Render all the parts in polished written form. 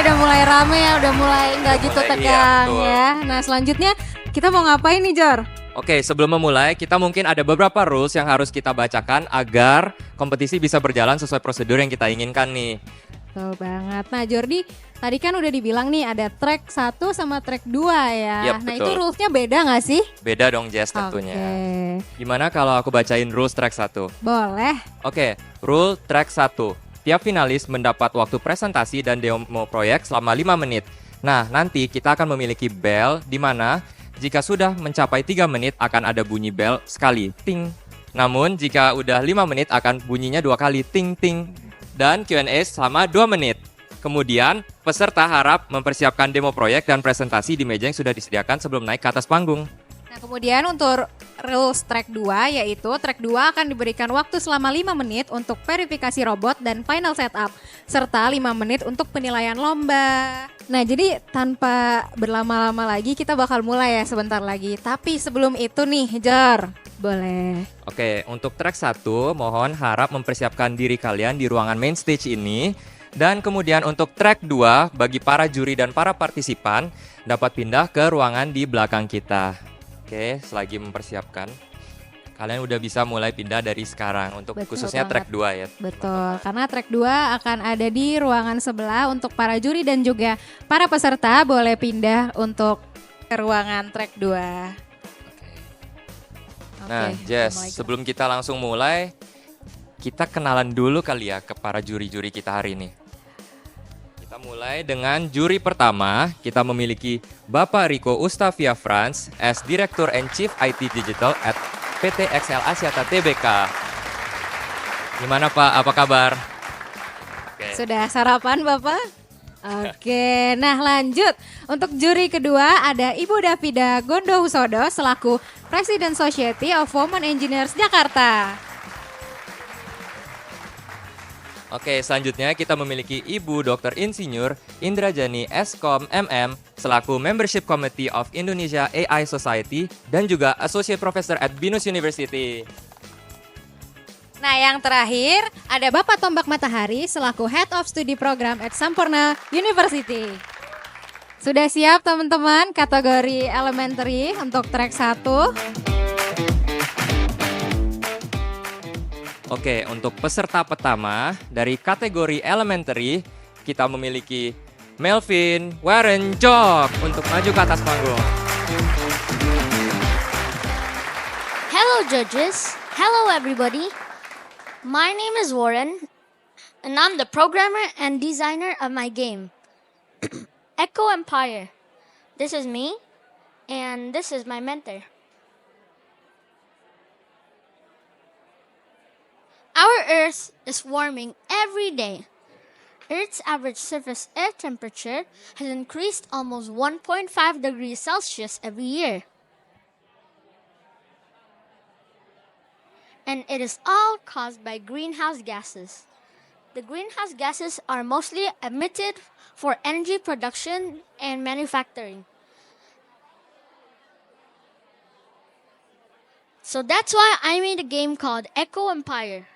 udah mulai rame ya, udah mulai nggak gitu mulai, tegang iya, betul. ya. Nah selanjutnya kita mau ngapain nih Jor? Oke, sebelum memulai, kita mungkin ada beberapa rules yang harus kita bacakan agar kompetisi bisa berjalan sesuai prosedur yang kita inginkan nih. Betul banget. Nah Jordi, tadi kan udah dibilang nih ada track 1 sama track 2 ya. Yap, Nah betul. itu rulesnya beda nggak sih? Beda dong Jess tentunya. Oke, Gimana kalau aku bacain rules track 1? boleh. Oke, rule track 1. Tiap finalis mendapat waktu presentasi dan demo proyek selama 5 menit. Nah, nanti kita akan memiliki bell di mana jika sudah mencapai 3 menit akan ada bunyi bell sekali, ting. Namun, jika udah 5 menit akan bunyinya 2 kali, ting ting. Dan Q&A selama 2 menit. Kemudian, peserta harap mempersiapkan demo proyek dan presentasi di meja yang sudah disediakan sebelum naik ke atas panggung. Nah kemudian untuk rules track 2 yaitu track 2 akan diberikan waktu selama 5 menit untuk verifikasi robot dan final setup serta 5 menit untuk penilaian lomba. Nah jadi tanpa berlama-lama lagi kita bakal mulai ya sebentar lagi. Tapi sebelum itu nih Jor, boleh. Oke, untuk track 1, mohon harap mempersiapkan diri kalian di ruangan main stage ini. Dan kemudian untuk track 2, bagi para juri dan para partisipan dapat pindah ke ruangan di belakang kita. Oke, selagi mempersiapkan, kalian udah bisa mulai pindah dari sekarang untuk Betul khususnya banget. track 2 ya. Betul, karena track 2 akan ada di ruangan sebelah untuk para juri dan juga para peserta boleh pindah untuk ke ruangan track 2. Nah, Jess, sebelum kita langsung mulai, kita kenalan dulu kali ya ke para juri-juri kita hari ini. Kita mulai dengan juri pertama, kita memiliki Bapak Rico Ustavia Franz as Director and Chief IT Digital at PT XL Axiata Tbk. Gimana Pak, apa kabar? Oke. Sudah sarapan Bapak? Oke, nah lanjut. Untuk juri kedua ada Ibu Davida Gondo Husodo selaku President Society of Women Engineers Jakarta. Oke, selanjutnya kita memiliki Ibu Dr. Insinyur Indrajani Eskom MM selaku Membership Committee of Indonesia AI Society dan juga Associate Professor at Binus University. Nah yang terakhir ada Bapak Tombak Matahari selaku Head of Study Program at Sampurna University. Sudah siap teman-teman kategori elementary untuk track 1? Oke, untuk peserta pertama dari kategori elementary, kita memiliki Melvin Warren Jok untuk maju ke atas panggung. Hello, judges. Hello, everybody. My name is Warren, and I'm the programmer and designer of my game, Echo Empire. This is me, and this is my mentor. Our Earth is warming every day. Earth's average surface air temperature has increased almost 1.5 degrees Celsius every year. And it is all caused by greenhouse gases. The greenhouse gases are mostly emitted for energy production and manufacturing. So that's why I made a game called Echo Empire.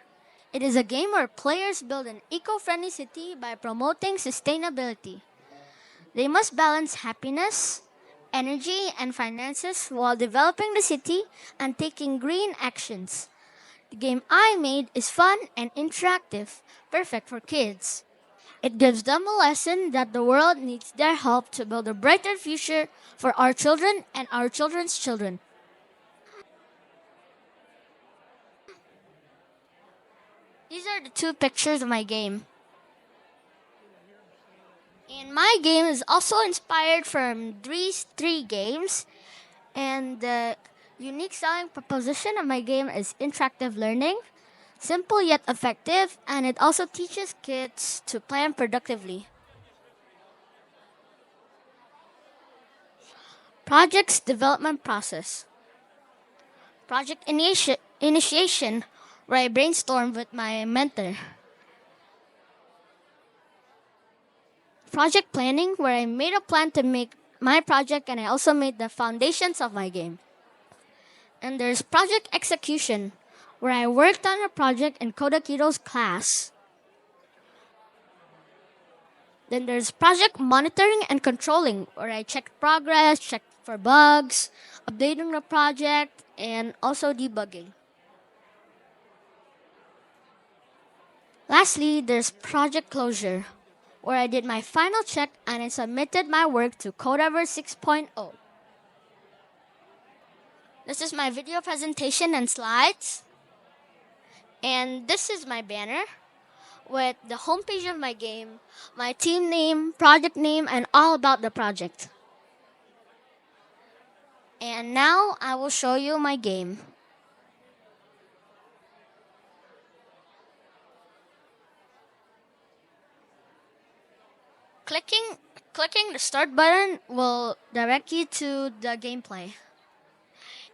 It is a game where players build an eco-friendly city by promoting sustainability. They must balance happiness, energy, and finances while developing the city and taking green actions. The game I made is fun and interactive, perfect for kids. It gives them a lesson that the world needs their help to build a brighter future for our children and our children's children. These are the 2 pictures of my game. And my game is also inspired from these 3 games. And the unique selling proposition of my game is interactive learning, simple yet effective, and it also teaches kids to plan productively. Project's development process. Project initiation, where I brainstorm with my mentor. Project planning, where I made a plan to make my project and I also made the foundations of my game. And there's project execution, where I worked on a project in Kodakito's class. Then there's project monitoring and controlling, where I check progress, check for bugs, updating the project, and also debugging. Lastly, there's project closure, where I did my final check and I submitted my work to Codever 6.0. This is my video presentation and slides. And this is my banner with the homepage of my game, my team name, project name, and all about the project. And now I will show you my game. Clicking the start button will direct you to the gameplay.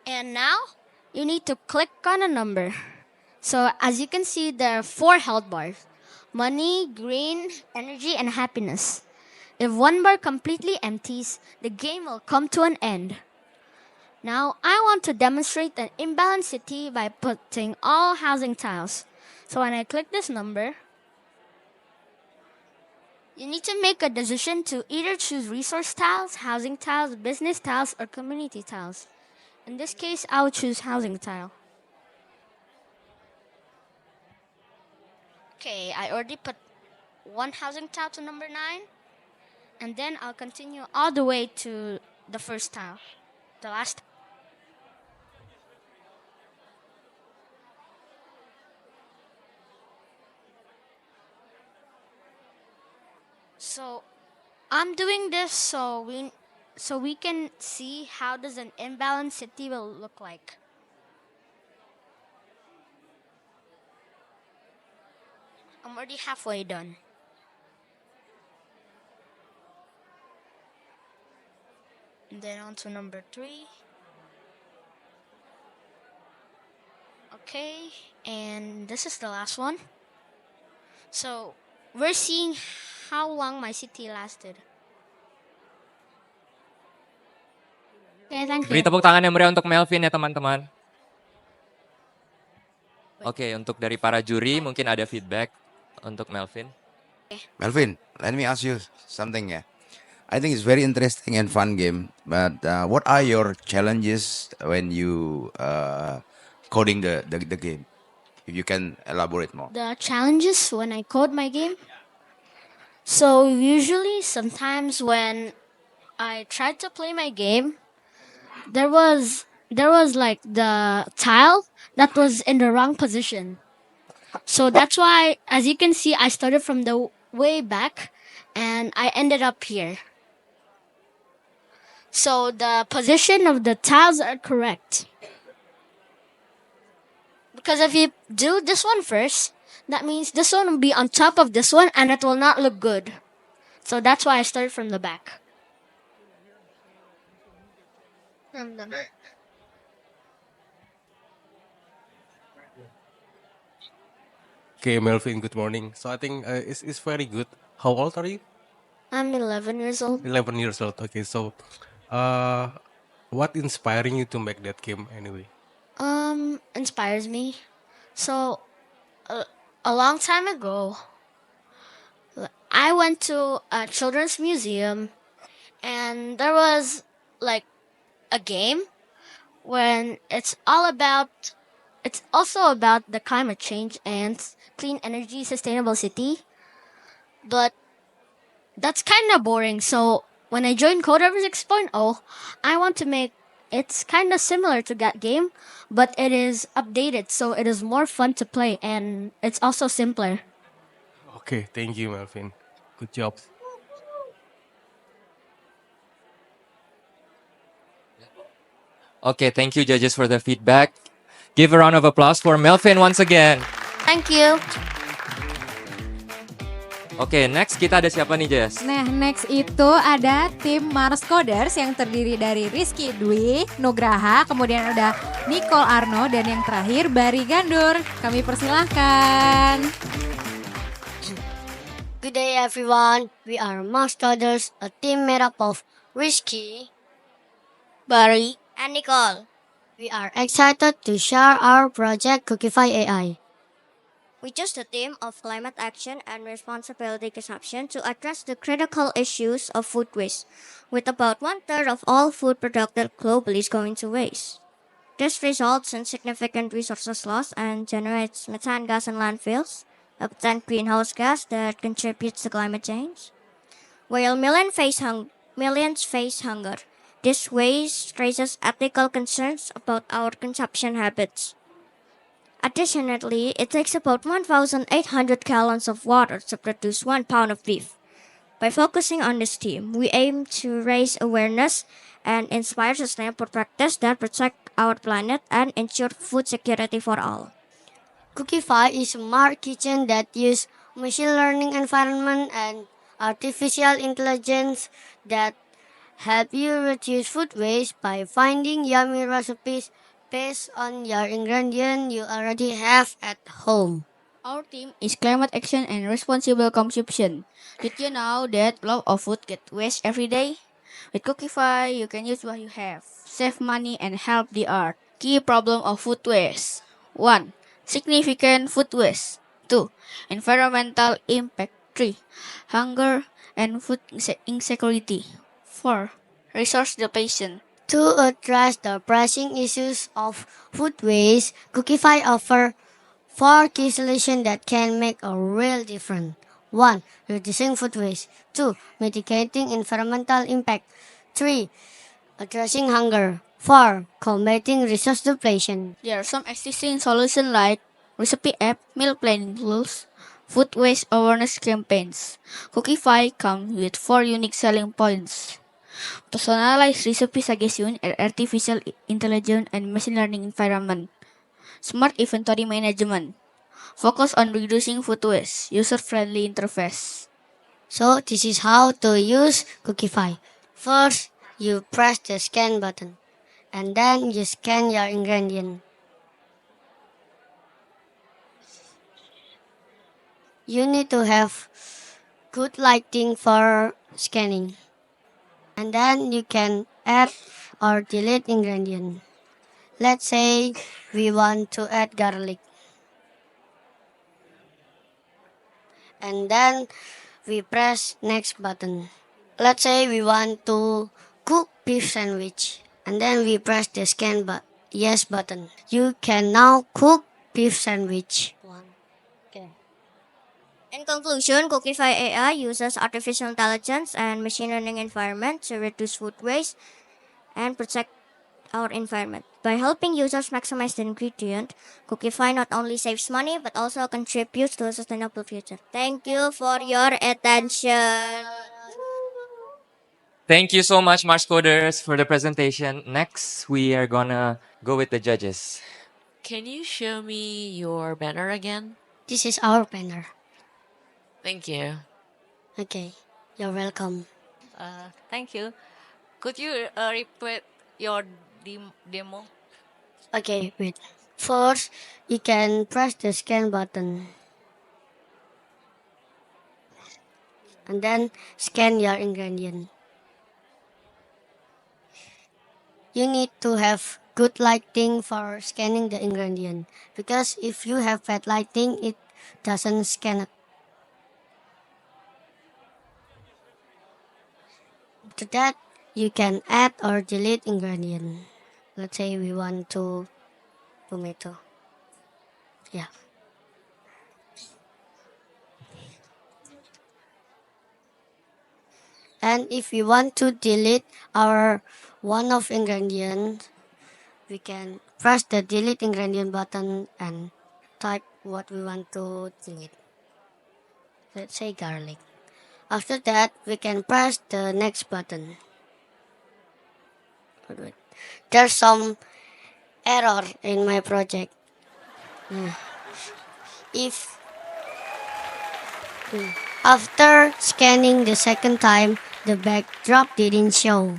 And now you need to click on a number. So as you can see, there are 4 health bars: money, green, energy, and happiness. If one bar completely empties, the game will come to an end. Now I want to demonstrate an imbalanced city by putting all housing tiles. So when I click this number, you need to make a decision to either choose resource tiles, housing tiles, business tiles, or community tiles. In this case, I will choose housing tile. Okay, I already put one housing tile to number 9. And then I'll continue all the way to the first tile, the last. So I'm doing this so we can see how does an imbalanced city will look like. I'm already halfway done. And then on to number 3. Okay, and this is the last one. So we're seeing how long my city lasted. Okay, thank Beri you. tepuk tangan yang meriah untuk Melvin ya teman-teman. Oke, untuk dari para juri mungkin ada feedback untuk Melvin. Melvin, let me ask you something. Yeah, I think it's very interesting and fun game. But what are your challenges when you coding the game? If you can elaborate more. The challenges when I code my game. So usually sometimes when I tried to play my game, there was like the tile that was in the wrong position. So that's why, as you can see, I started from the way back and I ended up here. So the position of the tiles are correct. Because if you do this one first, that means this one will be on top of this one and it will not look good. So that's why I started from the back. I'm done. Okay, Melvin, good morning. So I think it's very good. How old are you? I'm 11 years old. 11 years old. Okay, so uh, what inspiring you to make that game anyway? Inspires me. So, a long time ago, I went to a children's museum and there was like a game when it's also about the climate change and clean energy sustainable city, but that's kind of boring. So when I joined Codever 6.0, I want to make it's kind of similar to that game, but it is updated so it is more fun to play and it's also simpler. Okay, thank you, Melvin. Good job. Oke, thank you judges for the feedback. Give a round of applause for Melvin once again. Thank you. Oke, next kita ada siapa nih, Jess? Nah, next itu ada tim Mars Coders yang terdiri dari Rizky Dwi, Nugraha, kemudian ada Nicole Arno, dan yang terakhir Bari Gandur. Kami persilahkan. Good day, everyone. We are Mars Coders, a team made up of Rizky, Barry, and Nicole. We are excited to share our project Cookify AI. We chose the theme of climate action and responsibility consumption to address the critical issues of food waste, with about one-third of all food produced globally going to waste. This results in significant resources loss and generates methane gas in landfills, a potent greenhouse gas that contributes to climate change. While millions face hunger, this waste raises ethical concerns about our consumption habits. Additionally, it takes about 1,800 gallons of water to produce 1 pound of beef. By focusing on this theme, we aim to raise awareness and inspire sustainable practice that protect our planet and ensure food security for all. Cookify is a smart kitchen that uses machine learning environment and artificial intelligence that help you reduce food waste by finding yummy recipes based on your ingredient you already have at home. Our theme is climate action and responsible consumption. Did you know that a lot of food gets waste every day? With Cookify, you can use what you have, save money, and help the earth. Key problem of food waste: 1. Significant food waste. 2. Environmental impact. 3. Hunger and food insecurity. 4. Resource depletion. To address the pressing issues of food waste, Cookify offers 4 key solutions that can make a real difference. 1. Reducing food waste. 2. Mitigating environmental impact. 3. Addressing hunger. 4. Combating resource depletion. There are some existing solutions like recipe app, meal planning tools, food waste awareness campaigns. Cookify comes with 4 unique selling points: personalized recipe suggestion and artificial intelligence and machine learning environment, smart inventory management, focus on reducing food waste, user-friendly interface. So this is how to use Cookify. First, you press the scan button, and then you scan your ingredient. You need to have good lighting for scanning. And then you can add or delete ingredient. Let's say we want to add garlic. And then we press next button. Let's say we want to cook beef sandwich. And then we press the scan yes button. You can now cook beef sandwich. Okay. In conclusion, Cookify AI uses artificial intelligence and machine learning environment to reduce food waste and protect our environment. By helping users maximize the ingredient, Cookify not only saves money but also contributes to a sustainable future. Thank you for your attention. Thank you so much, Mars Coders, for the presentation. Next, we are gonna go with the judges. Can you show me your banner again? This is our banner. Thank you. Okay, you're welcome. Thank you. Could you repeat your demo? Okay, wait. First, you can press the scan button. And then scan your ingredient. You need to have good lighting for scanning the ingredient, because if you have bad lighting, it doesn't scan it. After that, you can add or delete ingredient. Let's say we want to tomato. Yeah. And if we want to delete our one of ingredient, we can press the delete ingredient button and type what we want to delete. Let's say garlic. After that, we can press the next button. Wait. There's some error in my project. If after scanning the second time, the backdrop didn't show.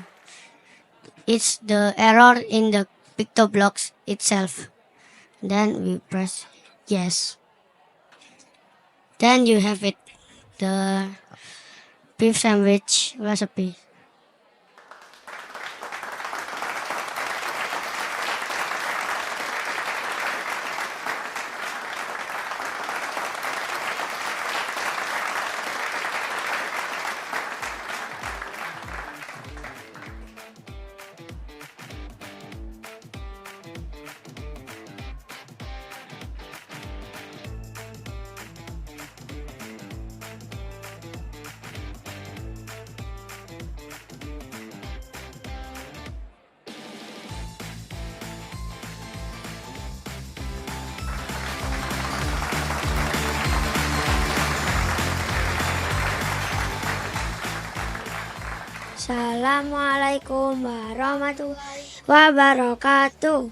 It's the error in the PictoBlocks itself. Then we press yes. Then you have it, the beef sandwich recipe. Assalamualaikum warahmatullahi wabarakatuh.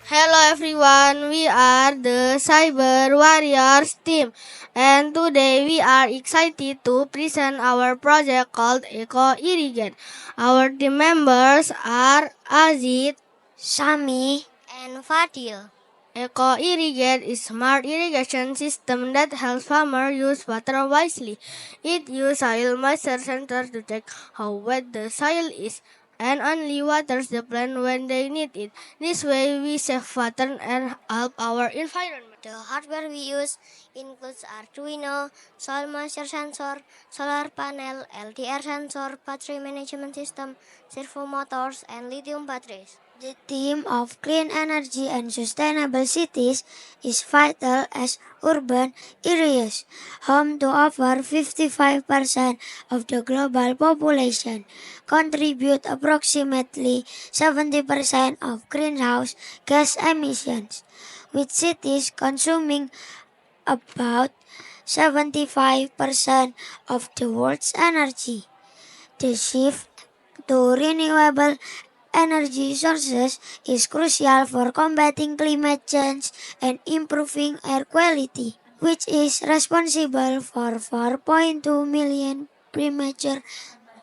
Hello everyone, we are the Cyber Warriors team, and today we are excited to present our project called Eco Irrigate. Our team members are Azid, Sami, and Fadil. Eco Irrigate is a smart irrigation system that helps farmers use water wisely. It uses soil moisture sensor to check how wet the soil is and only waters the plant when they need it. This way we save water and help our environment. The hardware we use includes Arduino, soil moisture sensor, solar panel, LDR sensor, battery management system, servo motors, and lithium batteries. The theme of clean energy and sustainable cities is vital as urban areas, home to over 55% of the global population, contribute approximately 70% of greenhouse gas emissions, with cities consuming about 75% of the world's energy. The shift to renewable energy sources is crucial for combating climate change and improving air quality, which is responsible for 4.2 million premature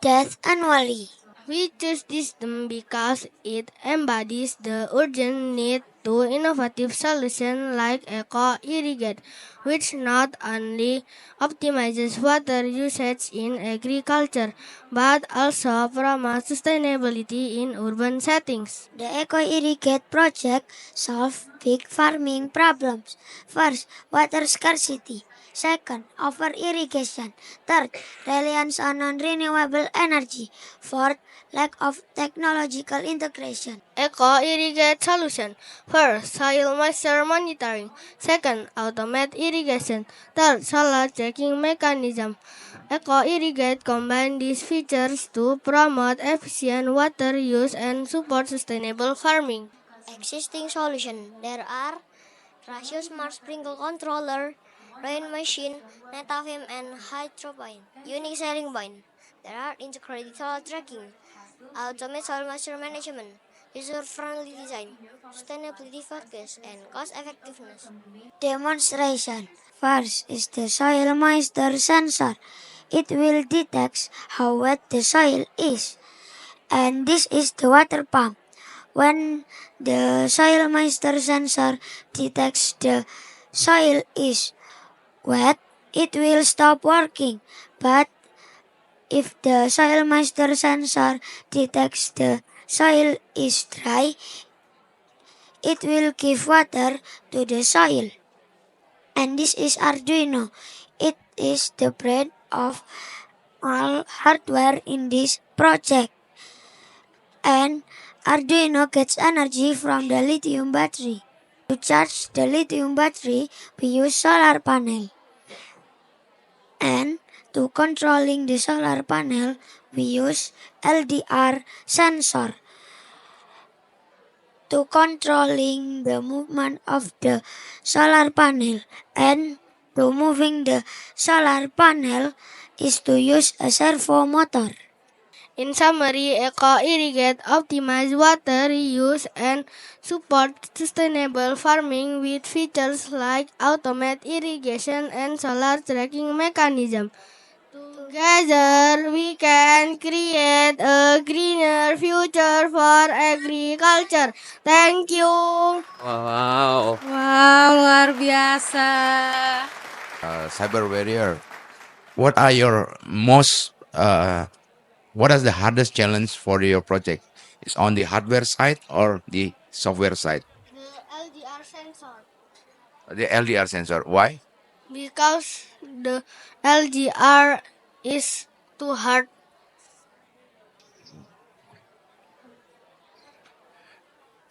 deaths annually. We choose this term because it embodies the urgent need to innovative solutions like Eco Irrigate, which not only optimizes water usage in agriculture, but also promotes sustainability in urban settings. The Eco Irrigate project solves big farming problems. First, water scarcity. Second, over irrigation. Third, reliance on non-renewable energy. Fourth, lack of technological integration. Eco Irrigate solution. First, soil moisture monitoring. Second, automated irrigation. Third, solar checking mechanism. Eco Irrigate combine these features to promote efficient water use and support sustainable farming. Existing solution. There are Ratio Smart Sprinkle Controller, Rain Machine, Netafim, and Hydropine. Unique selling point. There are integrated solar tracking, automated soil moisture management, user-friendly design, sustainability focus, and cost effectiveness. Demonstration. First is the soil moisture sensor. It will detect how wet the soil is. And this is the water pump. When the soil moisture sensor detects the soil is wet, it will stop working. But if the soil moisture sensor detects the soil is dry, it will give water to the soil. And this is Arduino. It is the brain of all hardware in this project. And Arduino gets energy from the lithium battery. To charge the lithium battery, we use solar panel. And to controlling the solar panel, we use LDR sensor. To controlling the movement of the solar panel and to moving the solar panel is to use a servo motor. In summary, Eco Irrigate optimize water reuse and support sustainable farming with features like automated irrigation and solar tracking mechanism. Together, we can create a greener future for agriculture. Thank you. Wow. Wow, luar biasa. Cyber Warrior, what are your most what is the hardest challenge for your project? Is on the hardware side or the software side? The LDR sensor. The LDR sensor. Why? Because the LDR is too hard.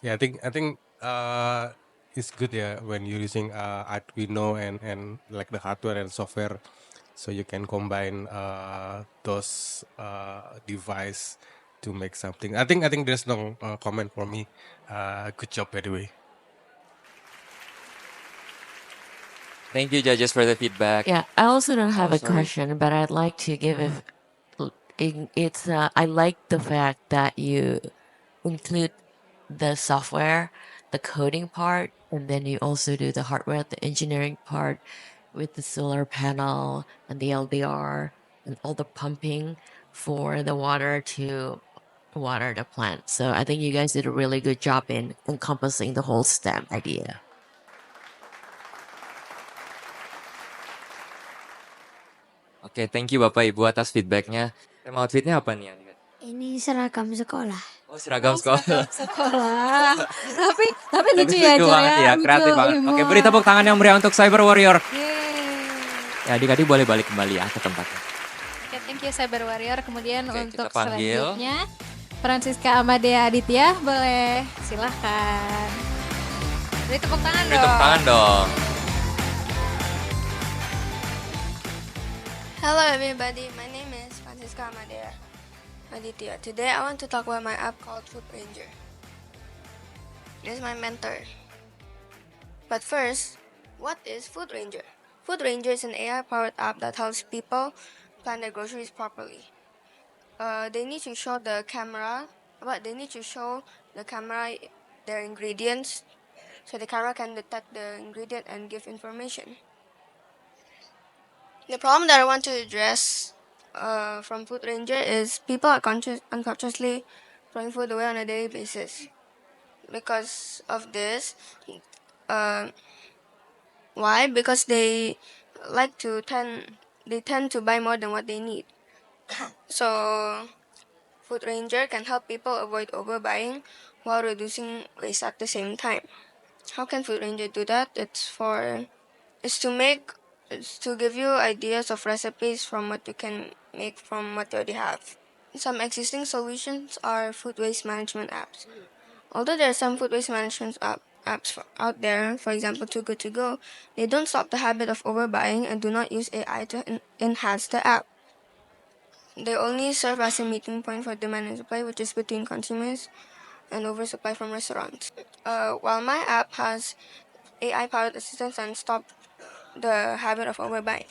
Yeah, I think it's good, yeah, when you're using Arduino and like the hardware and software, so you can combine those device to make something. I think there's no comment for me. Good job, by the way. Thank you, judges, for the feedback. Yeah, I also don't have Oh, a sorry. question, but I'd like to give it. It's I like the fact that you include the software, the coding part, and then you also do the hardware, the engineering part with the solar panel and the LDR and all the pumping for the water to water the plant. So I think you guys did a really good job in encompassing the whole STEM idea. Oke, thank you Bapak Ibu atas feedbacknya. Tema outfitnya apa nih? Ini seragam sekolah. Oh, seragam sekolah. Sekolah. tapi lucu Lucu ya, Jar banget ya, Lucu, kreatif banget. imut. Oke, beri tepuk tangan yang meriah untuk Cyber Warrior. Yeay. Ya, adik-adik boleh balik kembali ya ke tempatnya. Oke, thank you Cyber Warrior. Kemudian Oke, untuk kita panggil. selanjutnya Francisca Amadea Aditya, boleh silahkan. Beri tepuk tangan Beri dong. tepuk tangan dong. Hello everybody, my name is Francisca Amadea Aditya. Today I want to talk about my app called Food Ranger. This is my mentor. But first, what is Food Ranger? Food Ranger is an AI-powered app that helps people plan their groceries properly. They need to show the camera their ingredients, so the camera can detect the ingredient and give information. The problem that I want to address from Food Ranger is people are unconsciously throwing food away on a daily basis. Because of this, why? Because they tend to buy more than what they need. So Food Ranger can help people avoid overbuying while reducing waste at the same time. How can Food Ranger do that? It's to give you ideas of recipes from what you can make from what you already have. Some existing solutions are food waste management apps. Although there are some food waste management apps out there, for example, Too Good To Go, they don't stop the habit of overbuying and do not use AI to enhance the app. They only serve as a meeting point for demand and supply, which is between consumers and oversupply from restaurants. While my app has AI-powered assistance and stop the habit of overbuying.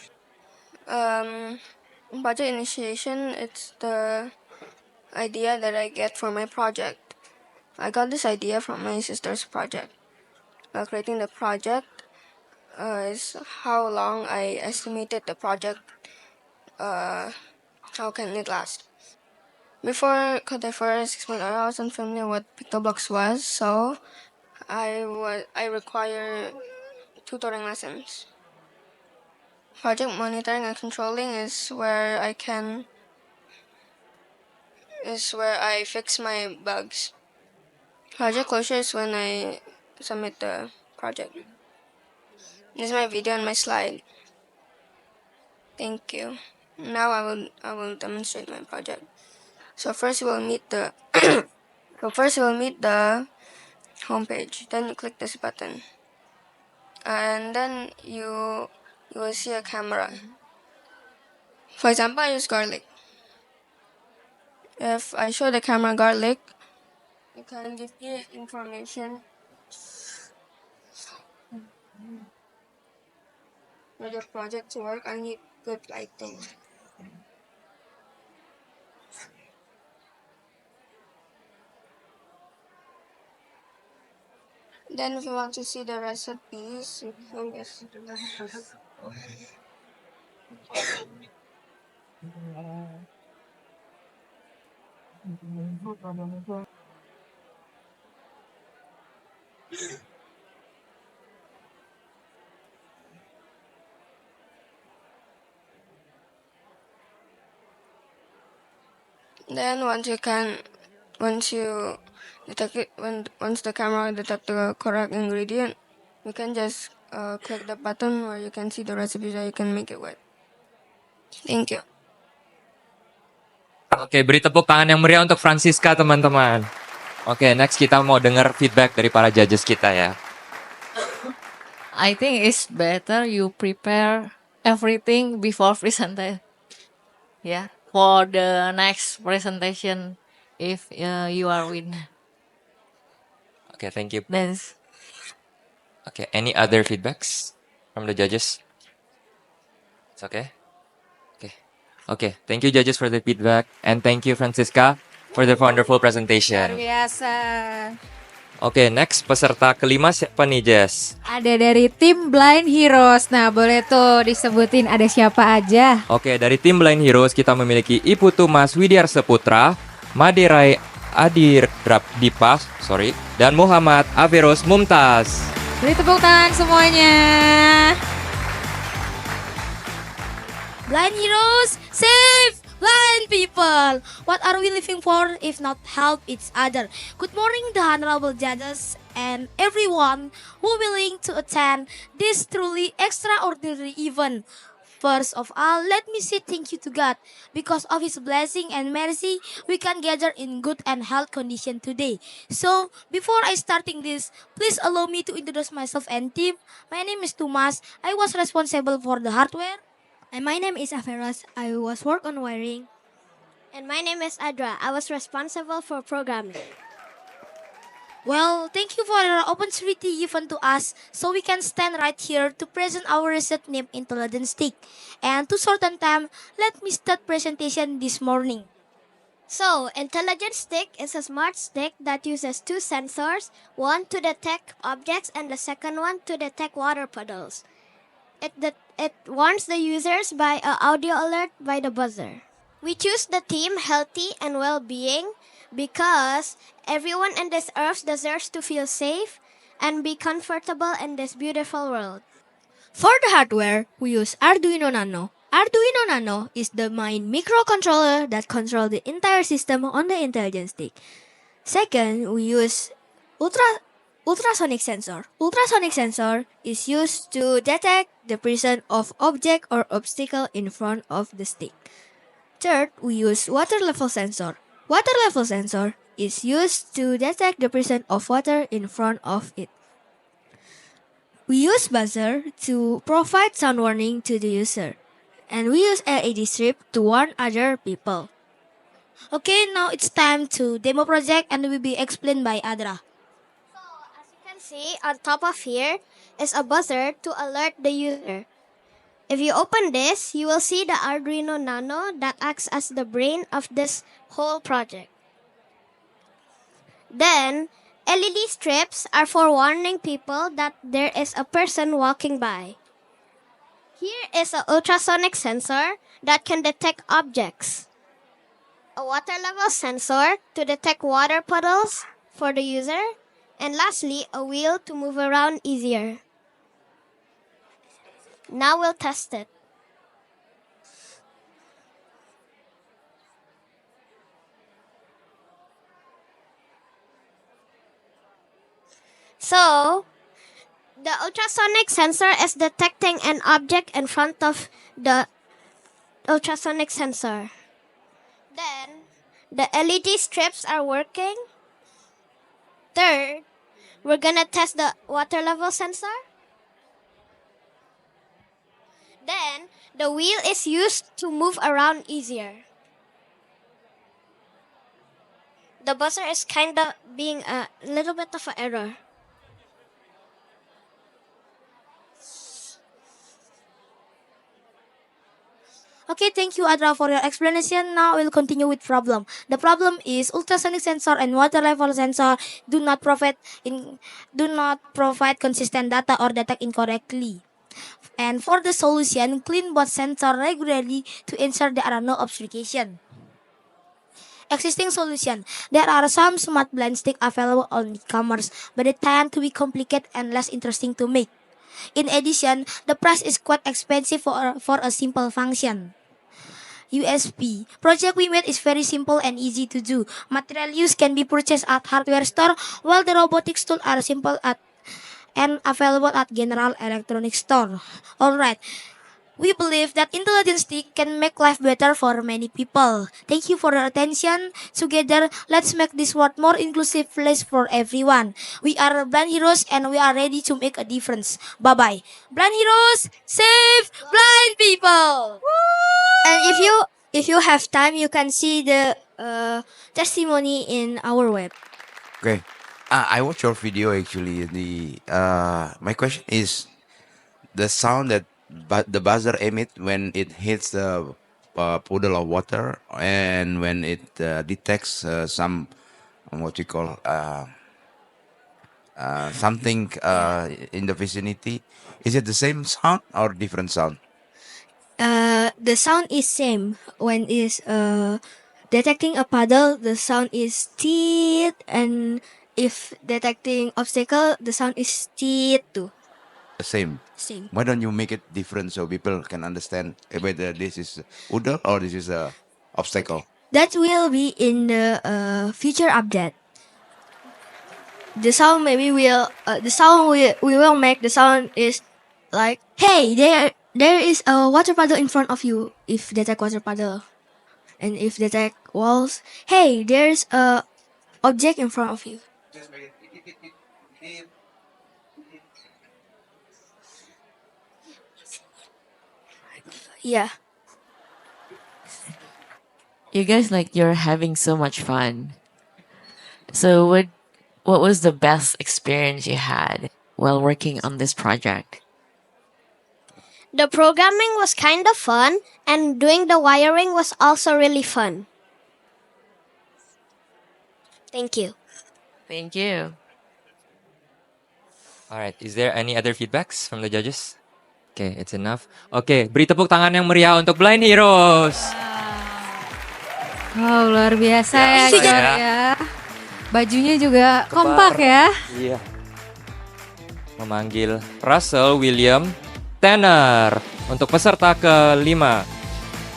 Budget initiation, it's the idea that I get for my project. I got this idea from my sister's project. Creating the project is how long I estimated the project, how can it last. Before Kotai for 6 months, I wasn't familiar what PictoBlocks was, so I require tutoring lessons. Project monitoring and controlling is where I fix my bugs. Project closure is when I submit the project. This is my video and my slide. Thank you. Now I will demonstrate my project. So first we'll meet the homepage. Then you click this button, and then you will see a camera. For example, I use garlic. If I show the camera garlic, it can give me information for the project to work. I need good lighting. Then if you want to see the recipes, you can just then once the camera detects the correct ingredient, you can just click the button where you can see the recipes that you can make it with. Thank you. Oke, beri tepuk tangan yang meriah untuk Francisca, teman-teman. Oke, next kita mau dengar feedback dari para judges kita ya. I think it's better you prepare everything before presentation. Yeah, for the next presentation, if you are win. Oke, thank you. Then Oke, any other feedbacks from the judges? It's okay? Okay. Okay, thank you judges for the feedback. And thank you Francisca for the wonderful Luar presentation. biasa. Oke, next peserta kelima siapa nih Jess? Ada dari tim Blind Heroes. Nah, boleh tuh disebutin ada siapa aja. Oke, dari tim Blind Heroes kita memiliki Iputu Mas Widiarsa Putra, Maderai Adir Dipas, dan Muhammad Averos Mumtaz. Beri tepuk tangan semuanya. Blind heroes, save blind people. What are we living for if not help each other? Good morning, the honorable judges and everyone who willing to attend this truly extraordinary event. First of all, let me say thank you to God. Because of His blessing and mercy, we can gather in good and health condition today. So, before I starting this, please allow me to introduce myself and team. My name is Tumas. I was responsible for the hardware. And my name is Aferos. I was work on wiring. And my name is Adra. I was responsible for programming. Well, thank you for your opportunity given to us so we can stand right here to present our research named Intelligence Stick. And to shorten time, let me start presentation this morning. So, Intelligence Stick is a smart stick that uses two sensors, one to detect objects and the second one to detect water puddles. It warns the users by an audio alert by the buzzer. We choose the theme healthy and well-being because everyone in this earth deserves to feel safe and be comfortable in this beautiful world. For the hardware, we use Arduino Nano. Arduino Nano is the main microcontroller that controls the entire system on the intelligence stick. Second, we use ultrasonic sensor. Ultrasonic sensor is used to detect the presence of object or obstacle in front of the stick. Third, we use water level sensor. Water level sensor is used to detect the presence of water in front of it. We use buzzer to provide sound warning to the user. And we use LED strip to warn other people. Okay, now it's time to demo project and will be explained by Adra. See, on top of here is a buzzer to alert the user. If you open this, you will see the Arduino Nano that acts as the brain of this whole project. Then, LED strips are for warning people that there is a person walking by. Here is an ultrasonic sensor that can detect objects. A water level sensor to detect water puddles for the user. And lastly, a wheel to move around easier. Now we'll test it. So, the ultrasonic sensor is detecting an object in front of the ultrasonic sensor. Then, the LED strips are working. Third, we're gonna test the water level sensor. Then, the wheel is used to move around easier. The buzzer is kinda being a little bit of an error. Okay, thank you Adra for your explanation. Now we'll continue with problem. The problem is ultrasonic sensor and water level sensor do not provide consistent data or detect incorrectly. And for the solution, clean both sensor regularly to ensure there are no obfuscation. Existing solution. There are some smart blind stick available on e-commerce, but they tend to be complicated and less interesting to make. In addition, the price is quite expensive for a simple function. USP. Project we made is very simple and easy to do. Material use can be purchased at hardware store, while the robotics tools are simple and available at general electronics store. Alright. We believe that intelligence stick can make life better for many people. Thank you for your attention. Together, let's make this world more inclusive place for everyone. We are Blind Heroes and we are ready to make a difference. Bye-bye. Blind Heroes, save blind people! And if you have time, you can see the testimony in our web. Okay. I watched your video actually. My question is, the sound that the buzzer emit when it hits the puddle of water, and when it detects some what you call something in the vicinity. Is it the same sound or different sound? The sound is same when is detecting a puddle. The sound is teet, and if detecting obstacle, the sound is teet too. The same. Same. Why don't you make it different so people can understand whether this is puddle or this is a obstacle? That will be in the future update. The sound maybe will the sound we will make the sound is like, hey, there is a water puddle in front of you if detect water puddle, and if detect walls, hey, there's a object in front of you. Yeah. You guys like you're having so much fun. So what was the best experience you had while working on this project? The programming was kind of fun, and doing the wiring was also really fun. Thank you. Thank you. Alright, is there any other feedbacks from the judges? Oke, it's enough. Oke, beri tepuk tangan yang meriah untuk Blind Heroes. Wow, luar biasa ya, Biasa Cor, ya. ya. Bajunya juga kompak ya. Iya. Memanggil Russell William Tanner untuk peserta kelima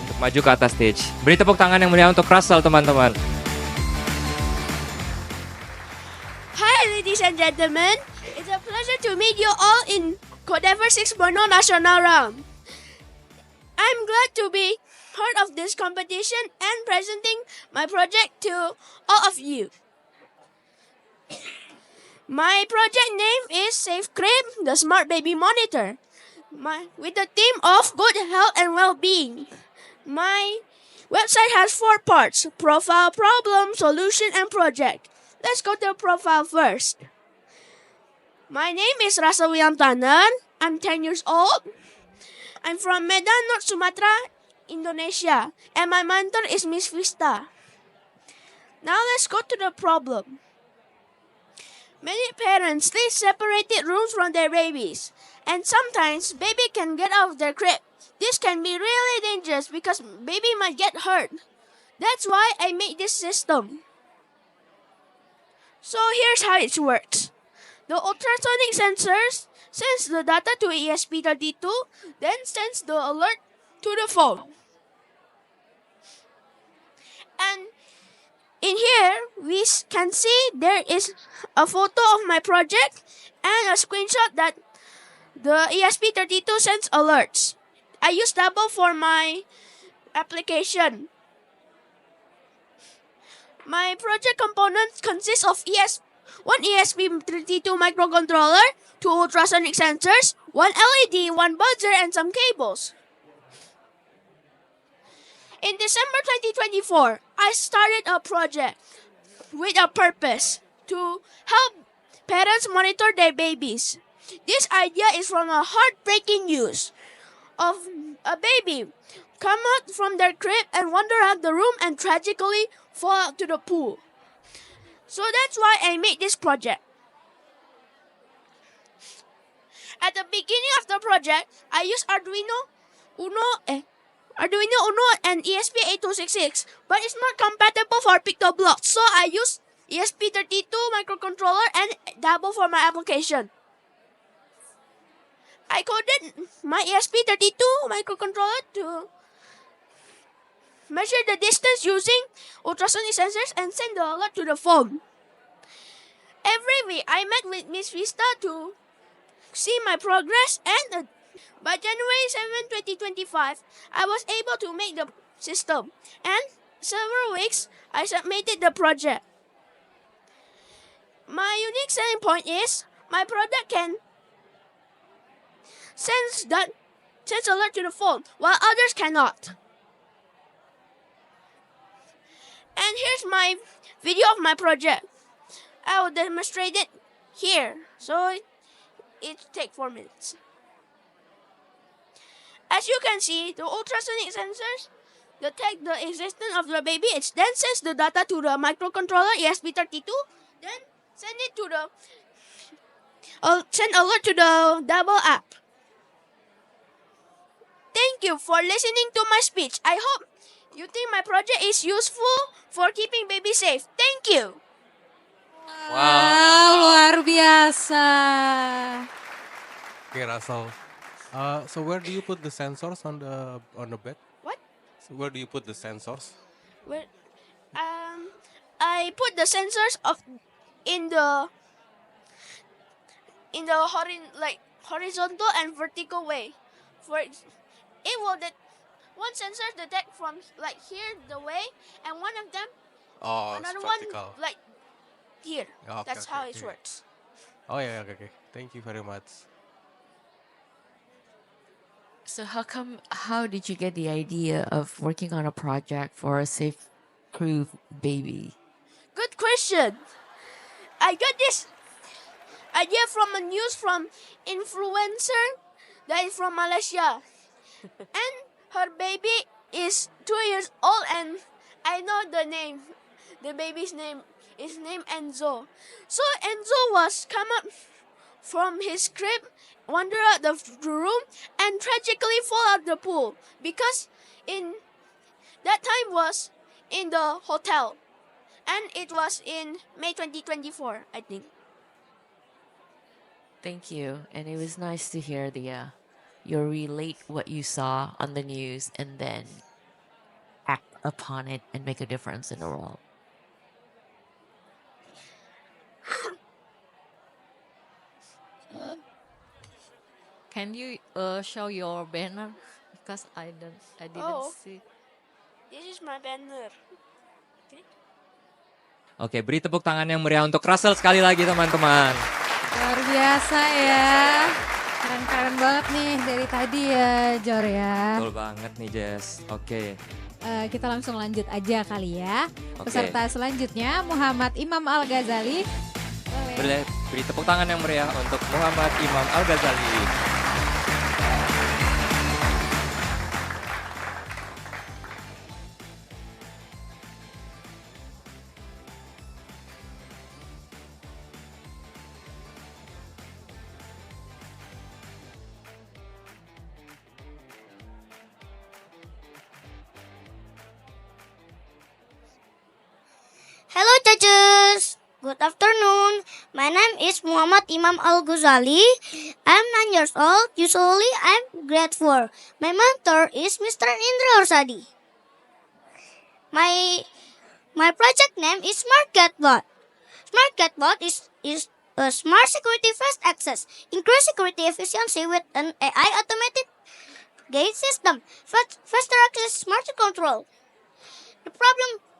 untuk maju ke atas stage. Beri tepuk tangan yang meriah untuk Russell, teman-teman. Hi, ladies and gentlemen. It's a pleasure to meet you all in Codever 6.0 National Round. I'm glad to be part of this competition and presenting my project to all of you. My project name is Safe Crib, the Smart Baby Monitor, with the theme of good health and well-being. My website has 4 parts: profile, problem, solution, and project. Let's go to the profile first. My name is Russell William Tanner. I'm 10 years old. I'm from Medan, North Sumatra, Indonesia, and my mentor is Miss Vista. Now let's go to the problem. Many parents leave separated rooms from their babies, and sometimes baby can get out of their crib. This can be really dangerous because baby might get hurt. That's why I made this system. So here's how it works. The ultrasonic sensors sends the data to ESP32, then sends the alert to the phone. And in here, we can see there is a photo of my project and a screenshot that the ESP32 sends alerts. I use Double for my application. My project components consist of one ESP32 microcontroller, 2 ultrasonic sensors, 1 LED, 1 buzzer, and some cables. In December 2024, I started a project with a purpose to help parents monitor their babies. This idea is from a heartbreaking news of a baby come out from their crib and wander out the room and tragically fall out to the pool. So that's why I made this project. At the beginning of the project, I used Arduino Uno and ESP8266, but it's not compatible for PictoBlox, so I use ESP32 microcontroller and Double for my application. I coded my ESP32 microcontroller to measure the distance using ultrasonic sensors and send the alert to the phone. Every week, I met with Miss Vista to see my progress, and by January 7, 2025, I was able to make the system, and several weeks, I submitted the project. My unique selling point is my product can sense alert to the phone, while others cannot. And here's my video of my project. I will demonstrate it here, so it take 4 minutes. As you can see, the ultrasonic sensors detect the existence of the baby. It then sends the data to the microcontroller ESP32. Then send it to the send alert to the double app. Thank you for listening to my speech. I hope you think my project is useful for keeping babies safe. Thank you. Wow, luar biasa. Okay, Russell. So where do you put the sensors on the bed? What? So where do you put the sensors? Well, I put the sensors in the horizontal and vertical way. It will one sensor detect from like here the way, and one of them Oh, it's another one vertical. like here. Okay, That's okay, how it okay. works. Oh yeah, okay. Thank you very much. So how did you get the idea of working on a project for a safe crew baby? Good question. I got this idea from a news from influencer that is from Malaysia, and her baby is 2 years old, and I know the name. The baby's name is named Enzo. So Enzo was come up from his crib, wander out the room, and tragically fall out the pool because in that time was in the hotel, and it was in May 2024, I think. Thank you, and it was nice to hear you relate what you saw on the news and then act upon it and make a difference in the world. Can you show your banner? Because I didn't Oh. see. This is my banner. Oke, beri tepuk tangan yang meriah untuk Russell sekali lagi teman-teman. Luar biasa ya. Keren-keren banget nih dari tadi ya, Jor ya. Betul banget nih Jess. Oke. Kita langsung lanjut aja kali ya. Oke. Peserta selanjutnya Muhammad Imam Al-Ghazali. Boleh. Beri tepuk tangan yang meriah untuk Muhammad Imam Al-Ghazali. Hello, judges. Good afternoon. My name is Muhammad Imam Al Ghazali. I'm 9 years old. Usually, I'm grade 4. My mentor is Mr. Indra Orsadi. My project name is SmartGateBot. SmartGateBot is a smart security fast access, increase security efficiency with an AI automated gate system, faster access, smarter control.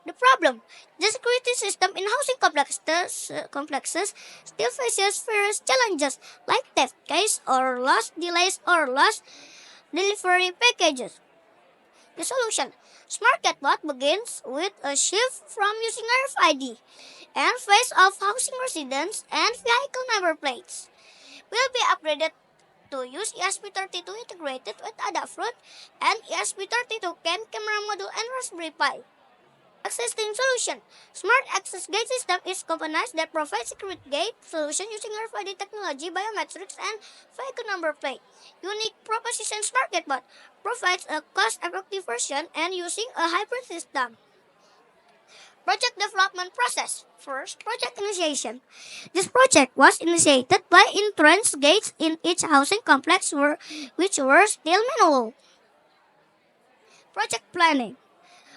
The problem, the security system in housing complexes still faces various challenges like theft case or lost delays or lost delivery packages. The solution, SmartGateBot begins with a shift from using RFID and face of housing residents and vehicle number plates. Will be upgraded to use ESP32 integrated with Adafruit and ESP32 camera module and Raspberry Pi. Existing solution. Smart Access Gate System is components that provide security gate solution using RFID technology, biometrics, and vehicle number plate. Unique proposition SmartGateBot provides a cost-effective version and using a hybrid system. Project development process. First, project initiation. This project was initiated by entrance gates in each housing complex which were still manual. Project planning.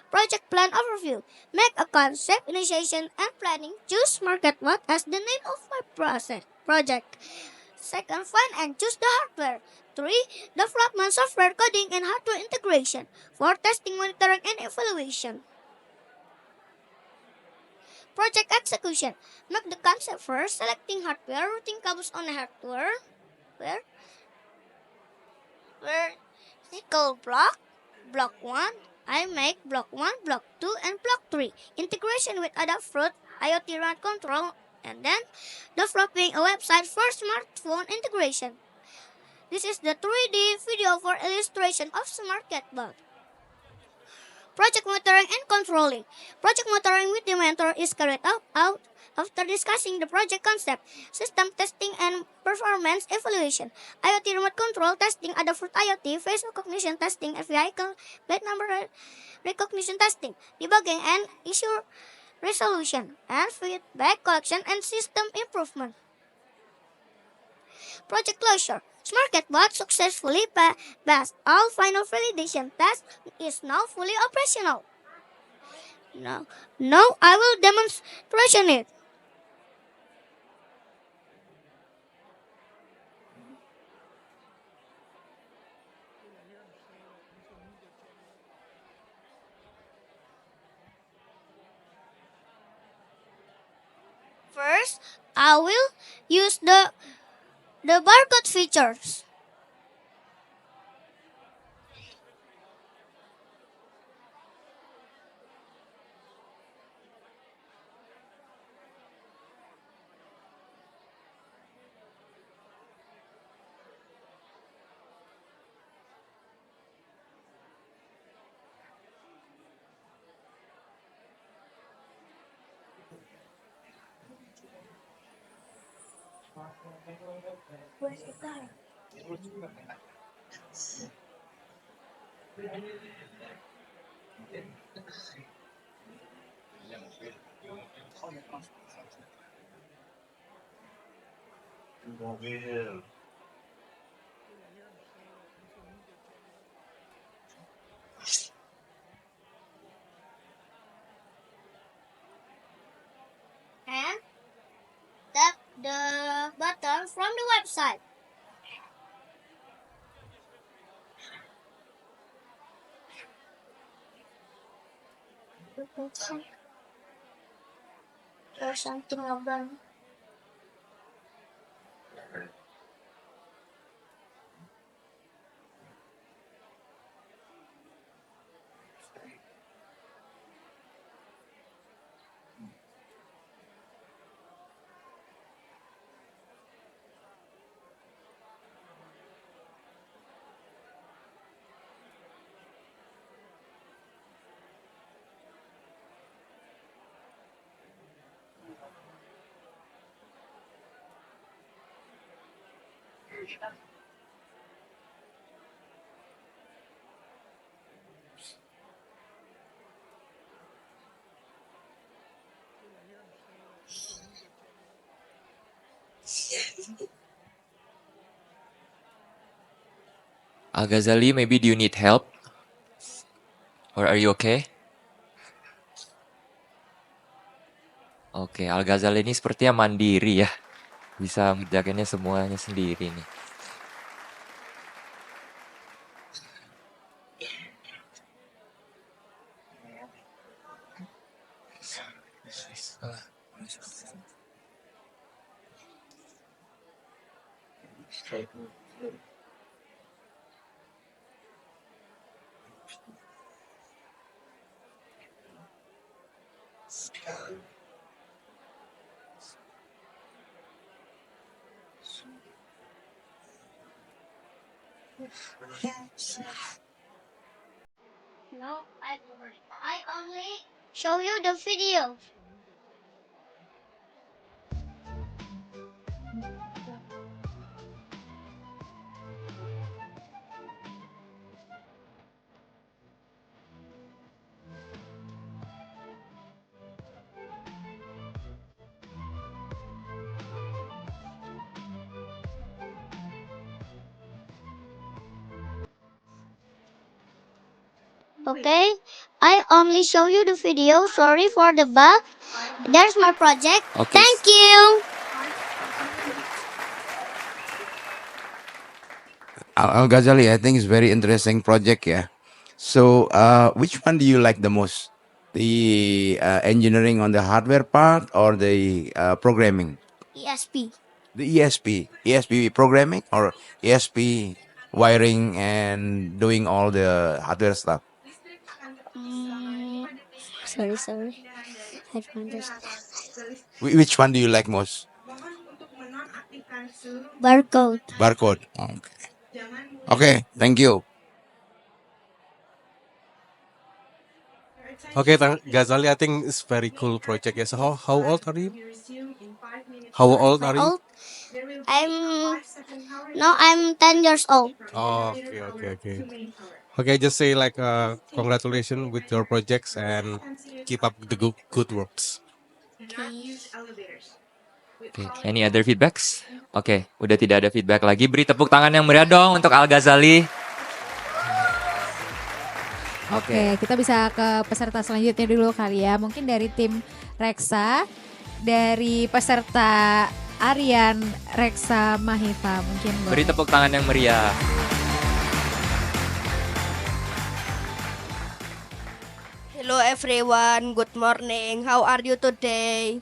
Project plan overview. Make a concept, initiation, and planning. Choose SmartGateBot as the name of my project. Second, find and choose the hardware. 3. Development software coding and hardware integration. 4. Testing, monitoring, and evaluation. Project execution. Make the concept first, selecting hardware, routing cables on the hardware. Where equal block 1. I make block 1, block 2, and block 3. Integration with Adafruit, IoT run control, and then developing a website for smartphone integration. This is the 3D video for illustration of SmartCatBot. Project monitoring and controlling. Project monitoring with the mentor is carried out after discussing the project concept, system testing, and performance evaluation. IoT remote control testing, Adafruit IoT, face recognition testing, and vehicle plate number recognition testing, debugging and issue resolution, and feedback collection and system improvement. Project closure. SmartCatBot successfully passed all final validation tests, is now fully operational. Now I will demonstration it. First, I will use the barcode features. Where's the guy? And tap the button from the website. There's something about Al-Ghazali, maybe do you need help? Or are you okay? Oke, Al-Ghazali ini sepertinya mandiri ya. Bisa menjaganya semuanya sendiri nih. No, I only show you the video. Okay, I only show you the video. Sorry for the bug. There's my project. Okay. Thank you. Al-Ghazali, I think it's very interesting project, yeah. So, which one do you like the most? The engineering on the hardware part or the programming? ESP. The ESP programming or ESP wiring and doing all the hardware stuff? Sorry. I don't understand. Which one do you like most? Barcode. Barcode. Okay. Okay, thank you. Okay, Ghazali, I think it's very cool project. Yes. So how old are you? How old My are you? old, I'm now I'm 10 years old. Oh, okay. Okay, just say like congratulations with your projects and keep up the good works. Okay. Oke, any other feedbacks? Oke, udah tidak ada feedback lagi. Beri tepuk tangan yang meriah dong untuk Al Ghazali. Oke, kita bisa ke peserta selanjutnya dulu kali ya. Mungkin dari tim Reksa, dari peserta Aryan Reksa Mahifa mungkin boleh. Beri tepuk tangan yang meriah. Hello everyone, good morning. How are you today?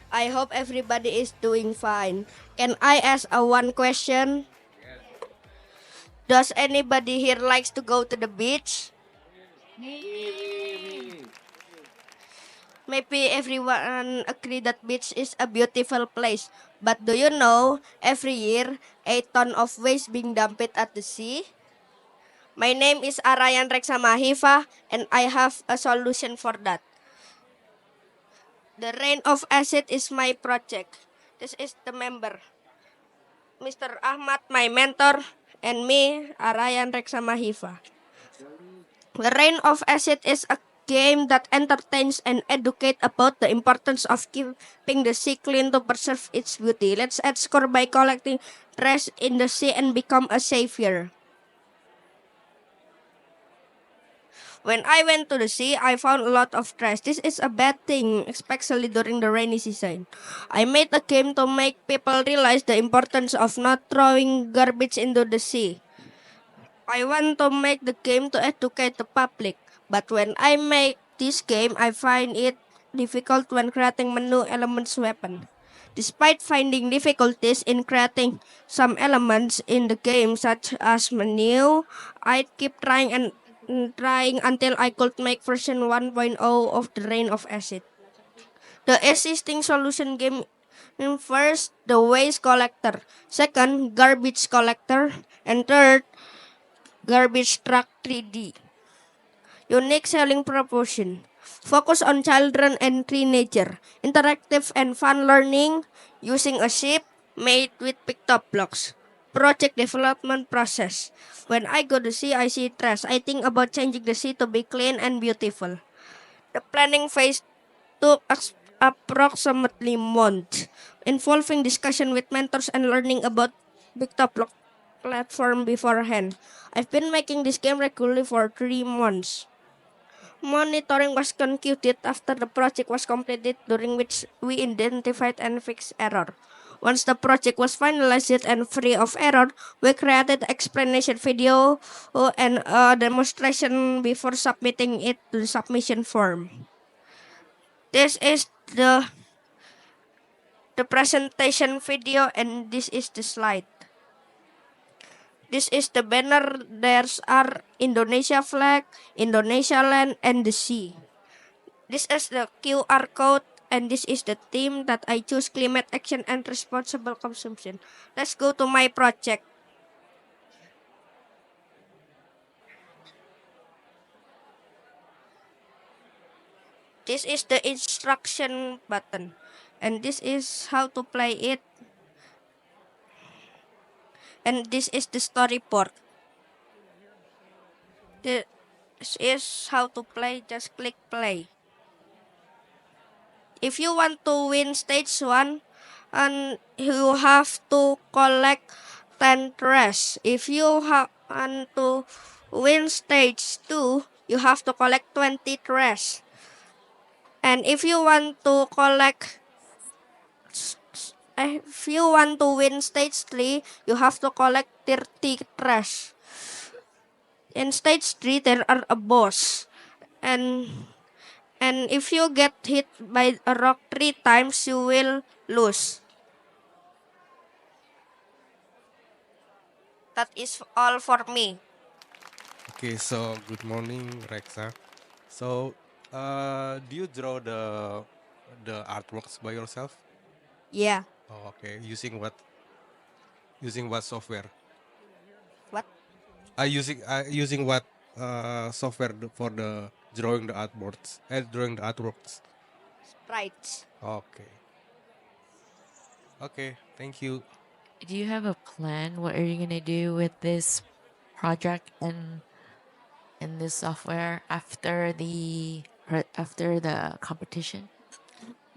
I hope everybody is doing fine. Can I ask one question? Does anybody here likes to go to the beach? Maybe everyone agree that beach is a beautiful place. But do you know, every year, 8 ton of waste being dumped at the sea? My name is Arayan Reksa Mahifa, and I have a solution for that. The rain of acid is my project. This is the member, Mr. Ahmad, my mentor, and me, Arayan Reksa Mahifa. The rain of acid is a game that entertains and educates about the importance of keeping the sea clean to preserve its beauty. Let's add score by collecting trash in the sea and become a savior. When I went to the sea, I found a lot of trash. This is a bad thing, especially during the rainy season. I made a game to make people realize the importance of not throwing garbage into the sea. I want to make the game to educate the public, but when I make this game, I find it difficult when creating menu elements weapon. Despite finding difficulties in creating some elements in the game, such as menu, I keep trying and trying until I could make version 1.0 of the Rain of Acid. The existing solution game first, the waste collector. Second, garbage collector. And third, garbage truck 3D. Unique selling proposition. Focus on children and teenager. Interactive and fun learning using a ship made with picked-up blocks. Project development process. When I go to sea, I see trash. I think about changing the sea to be clean and beautiful. The planning phase took approximately month, involving discussion with mentors and learning about picked-up block platform beforehand. I've been making this game regularly for 3 months. Monitoring was concluded after the project was completed, during which we identified and fixed error. Once the project was finalized and free of error, we created explanation video and a demonstration before submitting it to the submission form. This is the presentation video, and this is the slide. This is the banner. There's our Indonesia flag, Indonesia land, and the sea. This is the QR code, and this is the theme that I choose: climate action and responsible consumption. Let's go to my project. This is the instruction button, and this is how to play it. And this is the storyboard. This is how to play. Just click play. If you want to win stage 1, and you have to collect 10 trash. If you want to win stage 2, you have to collect 20 trash. And if you want to win stage 3, you have to collect 30 trash. In stage 3, there are a boss. And if you get hit by a rock 3 times, you will lose. That is all for me. Okay, so good morning, Reksa. So, do you draw the artworks by yourself? Yeah. Oh, okay. Using what? Using what software? What? Using what software for the drawing the drawing the artworks? Sprites. Okay. Okay. Thank you. Do you have a plan? What are you gonna do with this project and this software after the competition?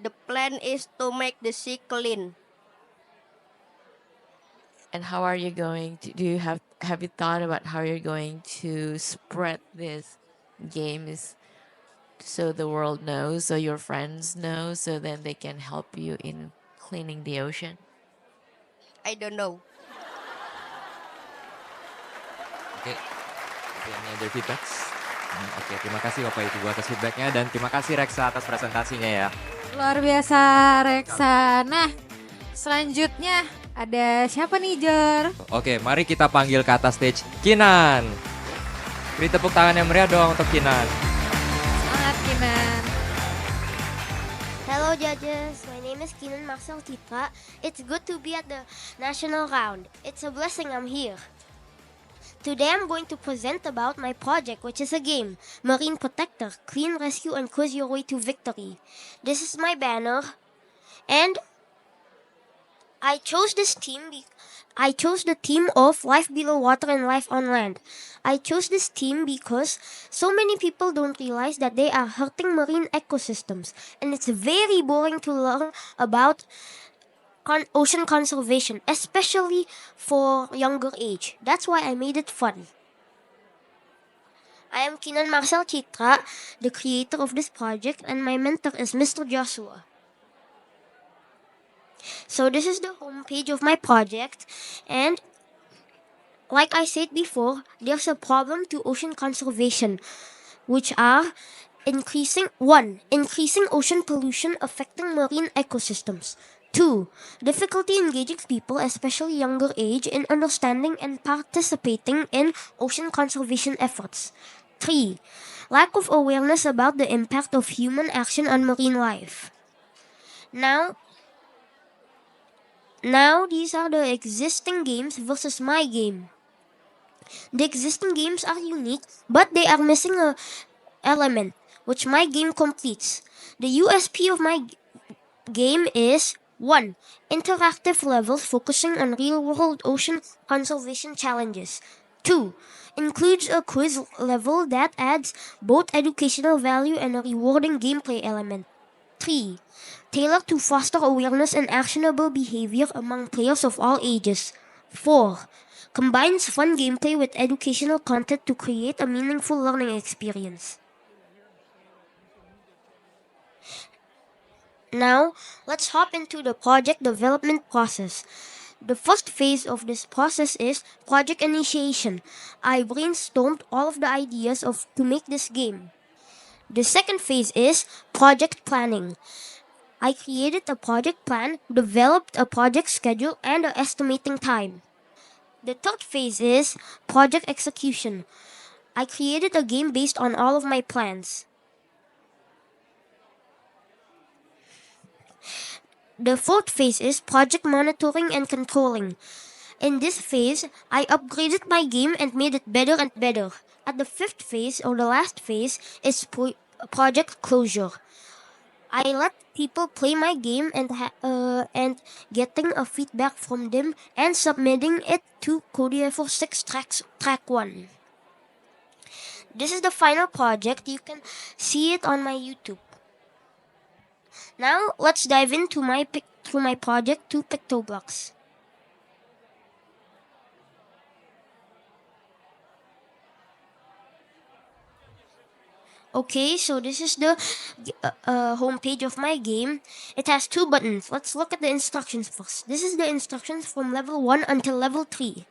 The plan is to make the sea clean. And how are you going to do you have you thought about how you're going to spread this games so the world knows, so your friends know, so then they can help you in cleaning the ocean? I don't know. Oke. Any other feedbacks? Oke, terima kasih Bapak Ibu atas feedbacknya dan terima kasih Reksa atas presentasinya ya. Luar biasa Reksa. Nah, selanjutnya ada siapa nih Jor? Oke, mari kita panggil ke atas stage Kinan. Beri tepuk tangan yang meriah dong untuk Kinan. Semangat Kinan. Hello judges, my name is Kinan Marcel Citra. It's good to be at the national round. It's a blessing I'm here. Today I'm going to present about my project, which is a game, Marine Protector, clean, rescue, and cruise your way to victory. This is my banner, and I chose the team of Life Below Water and Life on Land. I chose this team because so many people don't realize that they are hurting marine ecosystems, and it's very boring to learn about ocean conservation, especially for younger age. That's why I made it fun. I am Kinan Marcel Citra, the creator of this project, and my mentor is Mr. Joshua. So this is the homepage of my project, and like I said before, there's a problem to ocean conservation, which are increasing ocean pollution affecting marine ecosystems. 2. Difficulty engaging people, especially younger age, in understanding and participating in ocean conservation efforts. 3. Lack of awareness about the impact of human action on marine life. Now these are the existing games versus my game. The existing games are unique, but they are missing a element, which my game completes. The USP of my game is 1. Interactive levels focusing on real-world ocean conservation challenges. 2. Includes a quiz level that adds both educational value and a rewarding gameplay element. 3. Tailored to foster awareness and actionable behavior among players of all ages. 4. Combines fun gameplay with educational content to create a meaningful learning experience. Now, let's hop into the project development process. The first phase of this process is project initiation. I brainstormed all of the ideas to make this game. The second phase is project planning. I created a project plan, developed a project schedule, and an estimating time. The third phase is project execution. I created a game based on all of my plans. The fourth phase is project monitoring and controlling. In this phase, I upgraded my game and made it better and better. At the fifth phase, or the last phase, is project closure. I let people play my game and getting a feedback from them and submitting it to Codeifer 6 track 1. This is the final project. You can see it on my YouTube. Now let's dive into my project to Pictoblocks. Okay, so this is the homepage of my game. It has 2 buttons. Let's look at the instructions first. This is the instructions from level 1 until level 3.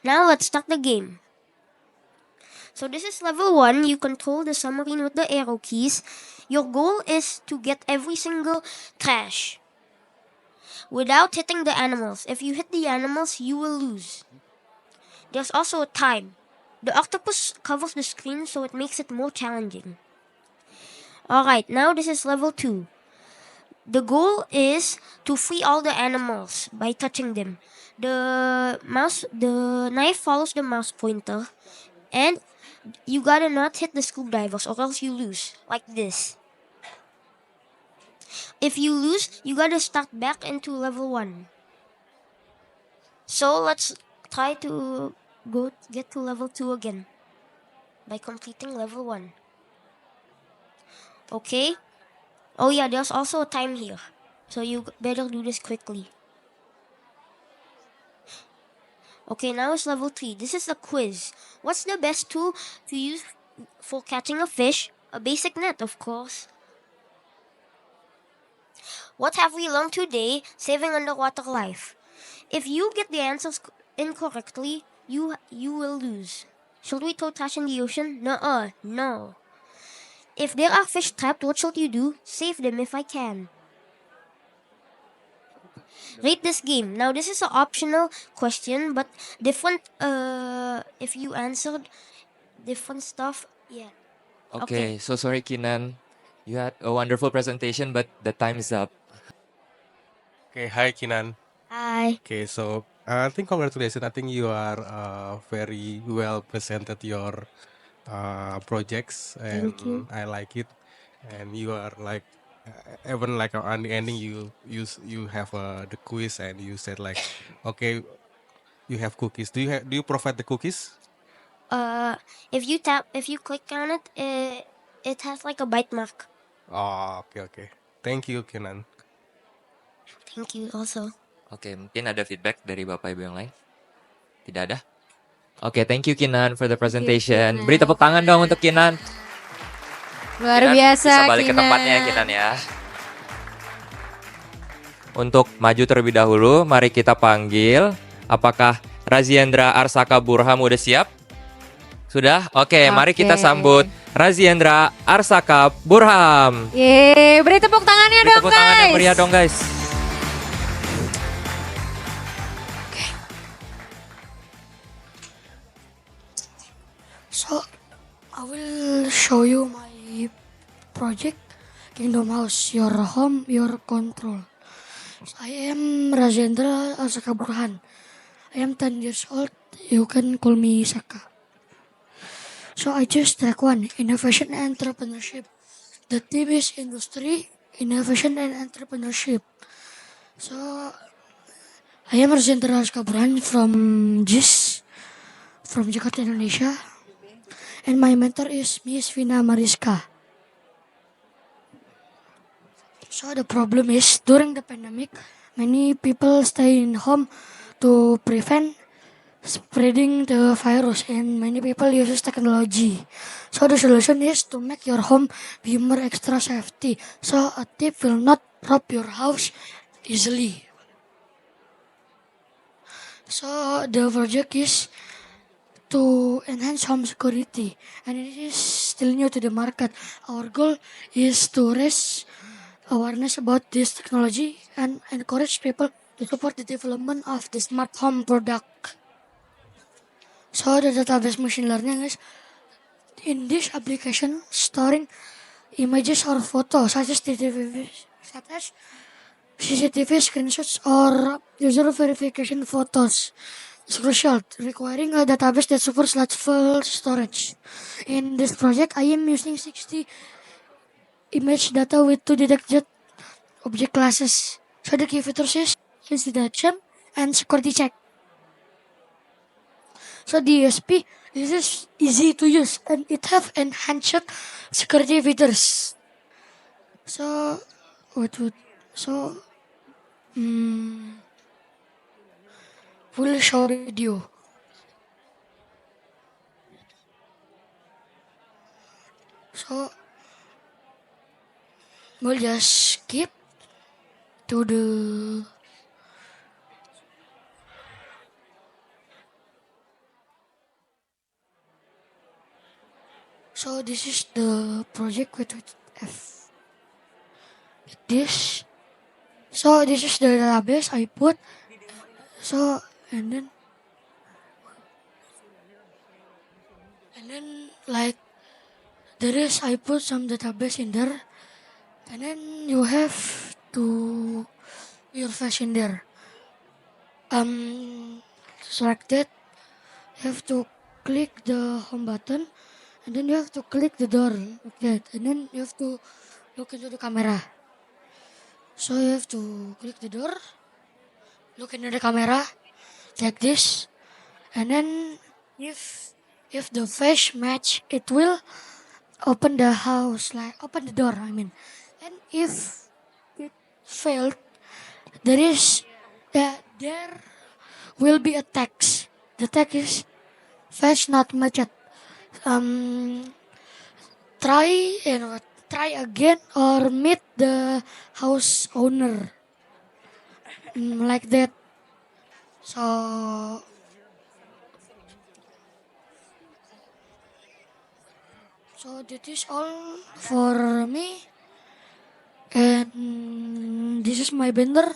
Now let's start the game. So this is level 1. You control the submarine with the arrow keys. Your goal is to get every single trash without hitting the animals. If you hit the animals, you will lose. There's also a time. The octopus covers the screen, so it makes it more challenging. Alright, now this is level 2. The goal is to free all the animals by touching them. The knife follows the mouse pointer, and you gotta not hit the screwdrivers or else you lose, like this. If you lose, you gotta start back into level 1. So let's try to get to level 2 again by completing level 1. Okay? Oh yeah, there's also a time here. So you better do this quickly. Okay, now it's level 3. This is a quiz. What's the best tool to use for catching a fish? A basic net, of course. What have we learned today saving underwater life? If you get the answers incorrectly, you will lose. Should we throw trash in the ocean? Nuh-uh, no. If there are fish trapped, what should you do? Save them if I can. Rate this game. Now this is an optional question, but different if you answered different stuff, yeah. Okay, so sorry Kinan. You had a wonderful presentation, but the time is up. Okay, hi Kinan. Hi. Okay, so I think congratulations. I think you are very well presented your projects, and Thank you. I like it. And you are like even like on the ending, you have the quiz, and you said like, okay, you have cookies. Do you provide the cookies? If you click on it, it has like a bite mark. Oh, okay. Thank you, Kinan. Thank you also. Oke, mungkin ada feedback dari Bapak Ibu yang lain? Tidak ada? Oke, thank you Kinan for the presentation. Kinan. Beri tepuk tangan dong untuk Kinan. Luar Kinan biasa, bisa balik ke tempatnya ya, Kinan ya. Untuk maju terlebih dahulu, mari kita panggil. Apakah Raziendra Arsaka Burham udah siap? Sudah? Oke, mari kita sambut Raziendra Arsaka Burham. Yeay, beri tepuk tangannya Beri dong tepuk tangan yang guys. meriah dong guys. So, I will show you my project, Kingdom House, your home, your control. So, I am Rajendra Asaka Burhan. I am 10 years old. You can call me Saka. So, I choose track 1, Innovation and Entrepreneurship. The theme is Industry, Innovation and Entrepreneurship. So, I am Rajendra Asaka Burhan from JIS, from Jakarta, Indonesia. And my mentor is Miss Vina Mariska. So the problem is during the pandemic, many people stay in home to prevent spreading the virus, and many people use technology. So the solution is to make your home be more extra safety, so a thief will not rob your house easily. So the project is to enhance home security, and it is still new to the market. Our goal is to raise awareness about this technology and encourage people to support the development of the smart home product. So the database machine learning is in this application storing images or photos such as CCTV screenshots or user verification photos. It's crucial, requiring a database that supports large file storage. In this project, I am using 60 image data with 2 detected object classes. So the key features is detection and security check. So the ESP is easy to use and it have enhanced security features. So we'll show video. So we'll just skip to the so this is the project with this. So this is the database I put. So and then like there is I put some database in there, and then you have to your face in there. Just like that, you have to click the home button, and then you have to click the door like that, and then you have to look into the camera. So you have to click the door, look into the camera like this, and then if the face match, it will open the house, like open the door. I mean, and if it failed, there will be a text. The text is face not matched. Try again or meet the house owner. Like that. So that is all for me. And this is my banner.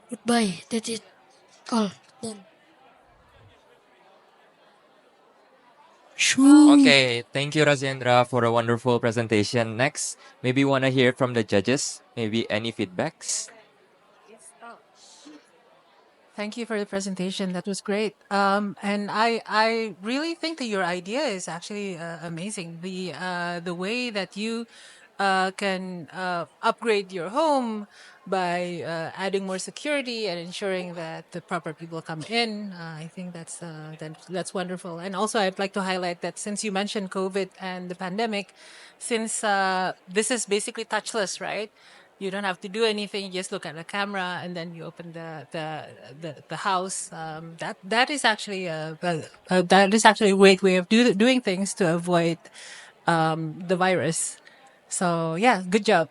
Goodbye. That's it. All done. Okay, thank you Razendra for a wonderful presentation. Next, maybe want to hear from the judges. Maybe any feedbacks? Thank you for the presentation. That was great. And I really think that your idea is actually amazing. The way that you can upgrade your home by adding more security and ensuring that the proper people come in. I think that's wonderful. And also, I'd like to highlight that since you mentioned COVID and the pandemic, since this is basically touchless, right? You don't have to do anything. You just look at the camera, and then you open the house. That is actually a great way of doing things to avoid the virus. So yeah, good job.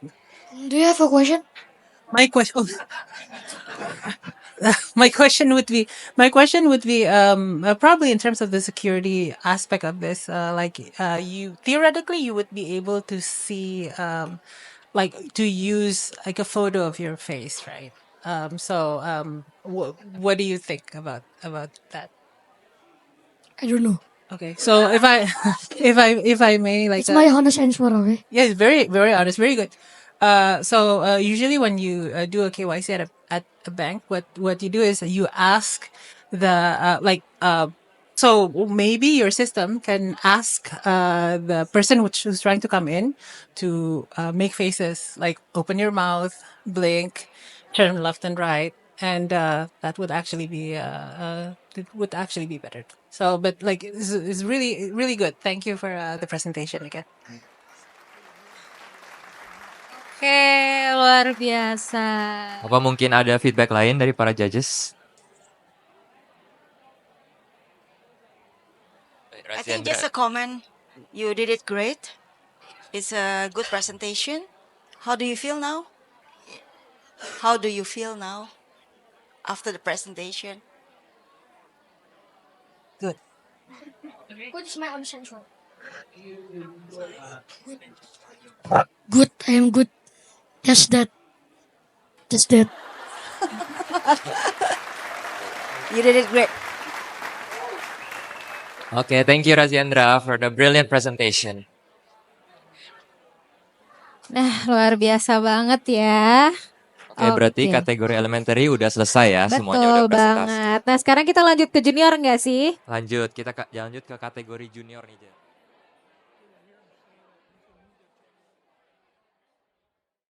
Do you have a question? My question. My question would be probably in terms of the security aspect of this, you theoretically you would be able to see like to use like a photo of your face, right? What do you think about that? I don't know. Okay, so if I if I may, like It's my honest answer, okay? yeah, it's very very honest, very good. Usually when you do a KYC at a bank, what you do is you ask so maybe your system can ask the person who's trying to come in to make faces like open your mouth, blink, turn left and right, and that would actually be better. So, but like it's really really good. Thank you for the presentation again. Oke, luar biasa. Apa mungkin ada feedback lain dari para judges? I think just a comment. You did it great. It's a good presentation. How do you feel now? How do you feel now after the presentation? Good. What is my honest answer? Good. I am good. Just that. You did it great. Okay, thank you Razendra for the brilliant presentation. Nah, luar biasa banget ya. Oke, berarti Oke. kategori elementary udah selesai ya, semuanya Betul udah presentasi. banget. Nah, sekarang kita lanjut ke junior nggak sih? Lanjut, kita lanjut ke kategori junior nih, Jen.